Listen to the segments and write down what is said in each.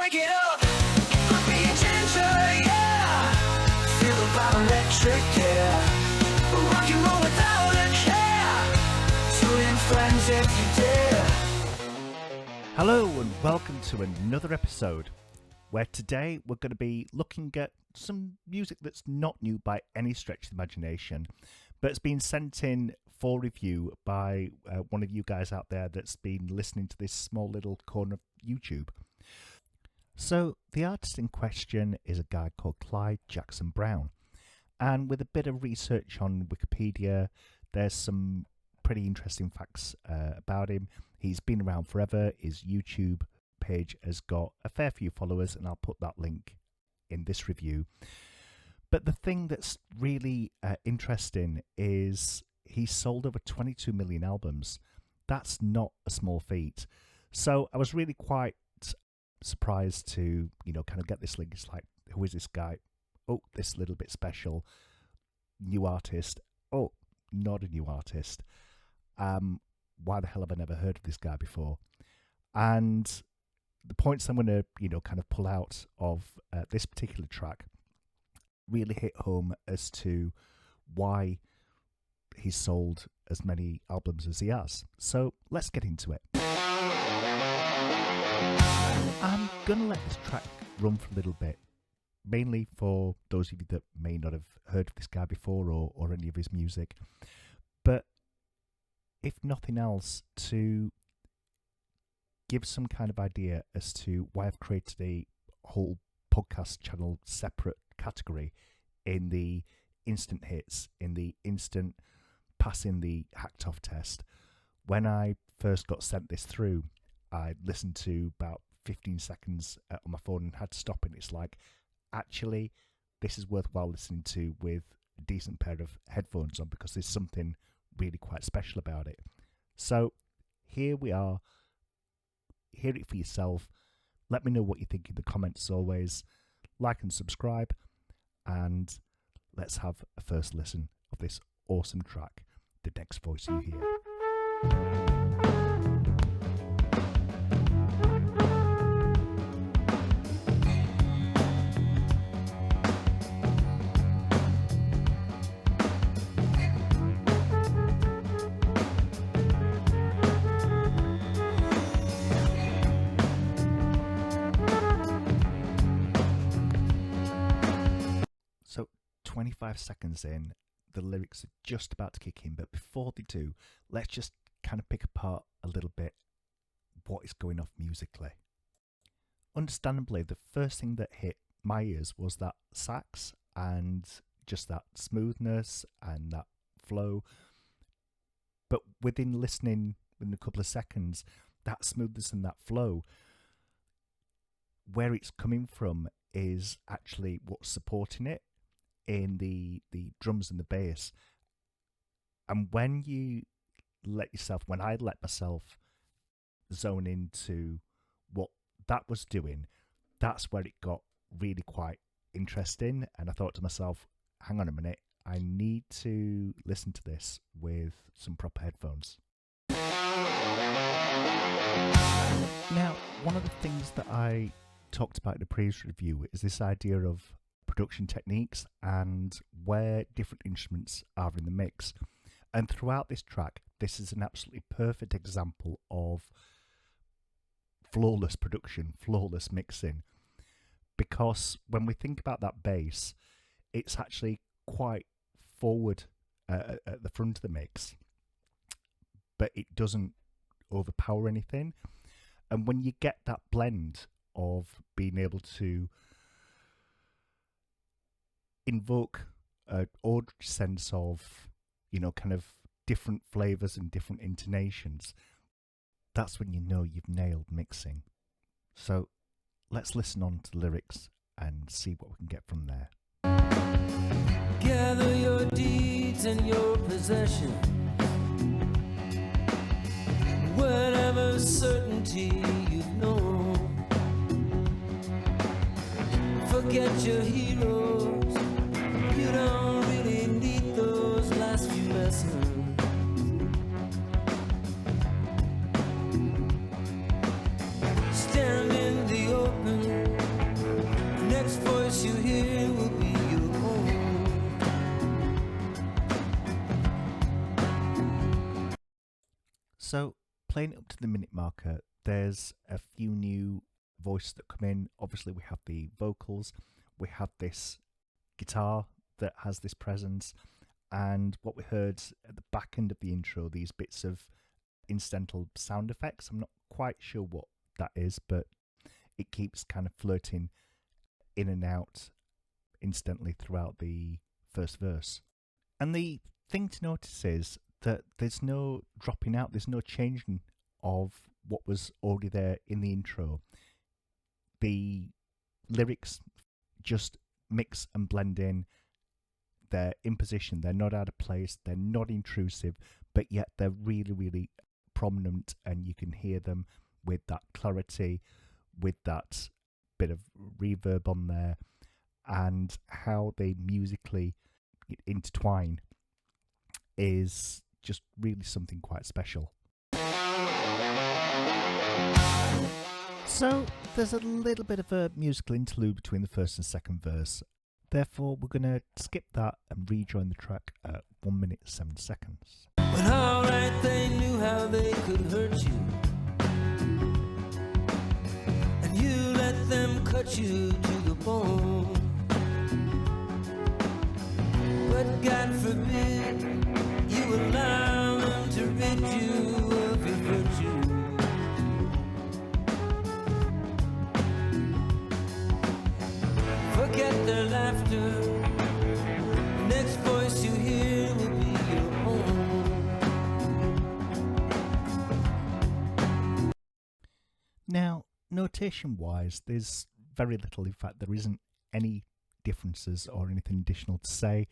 crank it up. Grumpy&Ginger, yeah. Feel the vibe electric, yeah. Rock and roll without a care. Tune in, friends, if you dare. Hello and welcome to another episode where today we're going to be looking at some music that's not new by any stretch of the imagination, but it's been sent in for review by one of you guys out there that's been listening to this small little corner of YouTube. So the artist in question is a guy called Clyde Jackson Brown, and with a bit of research on Wikipedia, there's some pretty interesting facts about him. He's been around forever. His YouTube page has got a fair few followers, and I'll put that link in this review. But the thing that's really interesting is he's sold over 22 million albums. That's not a small feat. So I was really quite surprised to, kind of get this link. It's like, who is this guy? Oh, this little bit special. New artist. Oh, not a new artist. Why the hell have I never heard of this guy before? And the points I'm going to, kind of pull out of this particular track really hit home as to why he's sold as many albums as he has. So let's get into it. I'm going to let this track run for a little bit, mainly for those of you that may not have heard of this guy before or any of his music. But if nothing else, to give some kind of idea as to why I've created a whole podcast channel separate category in the instant hits, in the instant passing the hacked off test. When I first got sent this through, I listened to about 15 seconds on my phone and had to stop, and it's like, actually, this is worthwhile listening to with a decent pair of headphones on, because there's something really quite special about it. So here we are. Hear it for yourself. Let me know what you think in the comments as always. Like and subscribe, and let's have a first listen of this awesome track, The Next Voice You Hear. So 25 seconds in, the lyrics are just about to kick in, but before they do, let's just kind of pick apart a little bit what is going off musically. Understandably, the first thing that hit my ears was that sax and just that smoothness and that flow. But within a couple of seconds, that smoothness and that flow, where it's coming from is actually what's supporting it in the drums and the bass. And when I let myself zone into what that was doing, that's where it got really quite interesting. And I thought to myself, hang on a minute, I need to listen to this with some proper headphones. Now, one of the things that I talked about in a previous review is this idea of production techniques and where different instruments are in the mix. And throughout this track, this is an absolutely perfect example of flawless production, flawless mixing. Because when we think about that bass, it's actually quite forward at the front of the mix, but it doesn't overpower anything. And when you get that blend of being able to invoke an auditory sense of, kind of different flavors and different intonations, that's when you know you've nailed mixing. So let's listen on to the lyrics and see what we can get from there. Gather your deeds and your possessions, whatever certainty you've known. Forget your heroes, you don't really need those last few lessons. Stand in the open So, playing it up to the minute marker, there's a few new voices that come in. Obviously, we have the vocals, we have this guitar that has this presence, and what we heard at the back end of the intro, these bits of incidental sound effects. I'm not quite sure what that is, but it keeps kind of flirting in and out instantly throughout the first verse. And the thing to notice is that there's no dropping out, there's no changing of what was already there in the intro. The lyrics just mix and blend in. They're in position, they're not out of place, they're not intrusive, but yet they're really, really prominent, and you can hear them with that clarity, with that bit of reverb on there, and how they musically intertwine is just really something quite special. So there's a little bit of a musical interlude between the first and second verse. Therefore, we're going to skip that and rejoin the track at 1 minute 7 seconds. When alright they knew how they could hurt you, and you let them cut you to the bone. But God forbid you allow them to rid you of your virtue. Forget their laughter, the next voice you hear will be your own. Now, notation-wise, there's very little. In fact, there isn't any differences or anything additional to say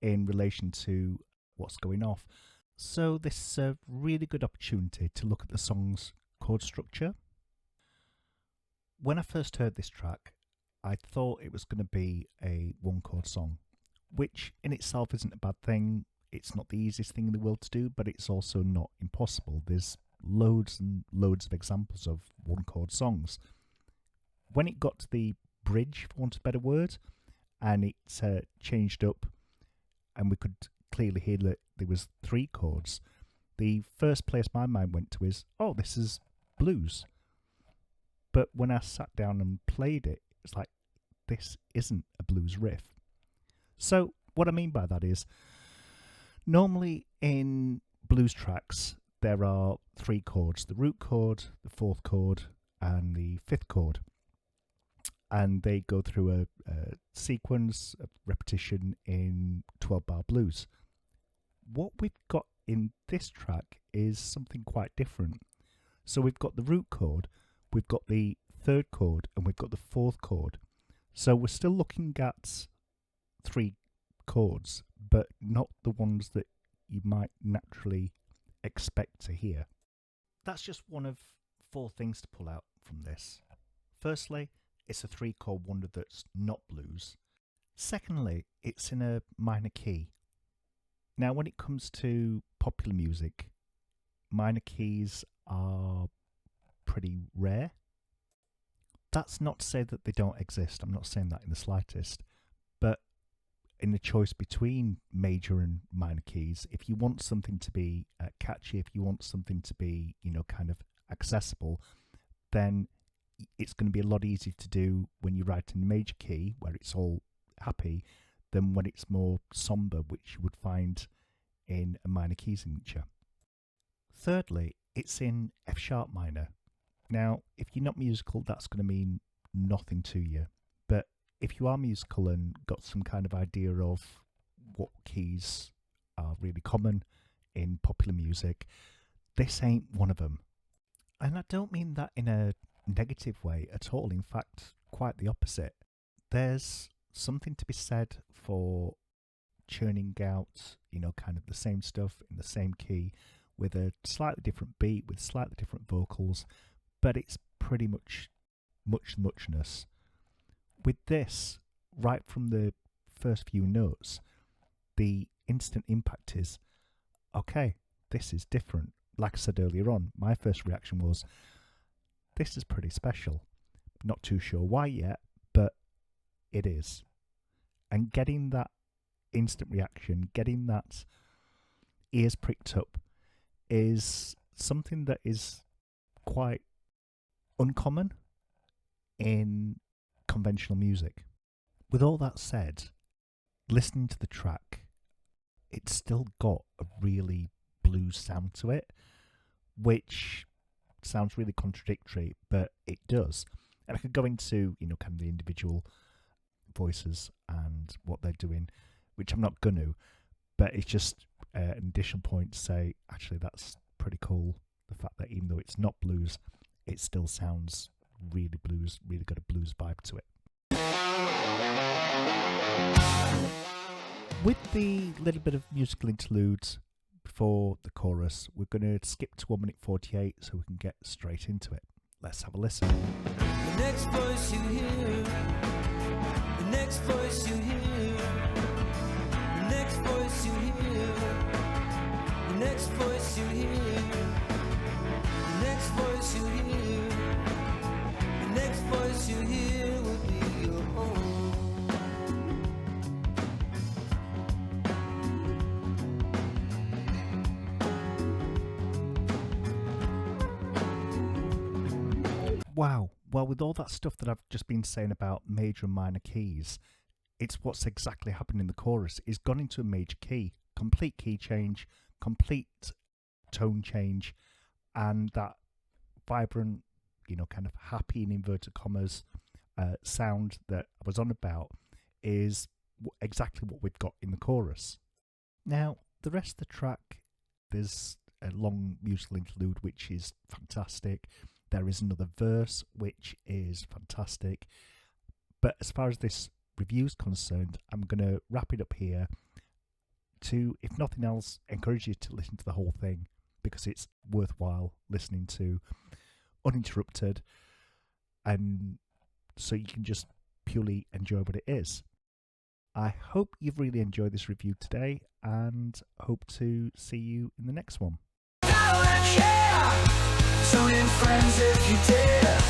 in relation to what's going off. So this is a really good opportunity to look at the song's chord structure. When I first heard this track, I thought it was going to be a one-chord song, which in itself isn't a bad thing. It's not the easiest thing in the world to do, but it's also not impossible. There's loads and loads of examples of one-chord songs. When it got to the bridge, for want of a better word, and it changed up, and we could clearly hear that there was 3 chords, the first place my mind went to is, oh, this is blues. But when I sat down and played it, it's like, this isn't a blues riff. So what I mean by that is, normally in blues tracks, there are 3 chords: the root chord, the 4th chord, and the 5th chord. And they go through a sequence of repetition in 12-bar blues. What we've got in this track is something quite different. So we've got the root chord, we've got the 3rd chord, and we've got the 4th chord. So we're still looking at 3 chords, but not the ones that you might naturally expect to hear. That's just one of 4 things to pull out from this. Firstly, it's a 3-chord wonder that's not blues. Secondly, it's in a minor key. Now, when it comes to popular music, minor keys are pretty rare. That's not to say that they don't exist. I'm not saying that in the slightest. But in the choice between major and minor keys, if you want something to be catchy, if you want something to be, kind of accessible, then it's going to be a lot easier to do when you write in a major key where it's all happy than when it's more somber, which you would find in a minor key signature. Thirdly, it's in F sharp minor. Now, if you're not musical, that's going to mean nothing to you. But if you are musical and got some kind of idea of what keys are really common in popular music, this ain't one of them. And I don't mean that in a negative way at all. In fact, quite the opposite. There's something to be said for churning out, kind of the same stuff in the same key with a slightly different beat, with slightly different vocals, but it's pretty much muchness. With this, right from the first few notes, the instant impact is, okay, this is different. Like I said earlier on, my first reaction was, this is pretty special. Not too sure why yet, but it is. And getting that instant reaction, getting that ears pricked up, is something that is quite uncommon in conventional music. With all that said, listening to the track, it's still got a really blues sound to it, which sounds really contradictory, but it does. And I could go into, kind of the individual voices and what they're doing, which I'm not going to, but it's just an additional point to say, actually, that's pretty cool. The fact that even though it's not blues, it still sounds really blues, really got a blues vibe to it. With the little bit of musical interludes before the chorus, we're going to skip to 1 minute 48 so we can get straight into it. Let's have a listen. The next voice you hear, the next voice you hear, the next voice you hear, the next voice you hear, the next voice you hear, the next voice you hear will be your own. Wow. Well, with all that stuff that I've just been saying about major and minor keys, it's what's exactly happening in the chorus. It's gone into a major key, complete key change, complete tone change, and that vibrant, kind of happy in inverted commas sound that I was on about is exactly what we've got in the chorus. Now, the rest of the track, there's a long musical interlude, which is fantastic. There is another verse, which is fantastic. But as far as this review is concerned, I'm going to wrap it up here to, if nothing else, encourage you to listen to the whole thing because it's worthwhile listening to uninterrupted, and so you can just purely enjoy what it is. I hope you've really enjoyed this review today and hope to see you in the next one. Tune in, friends, if you dare.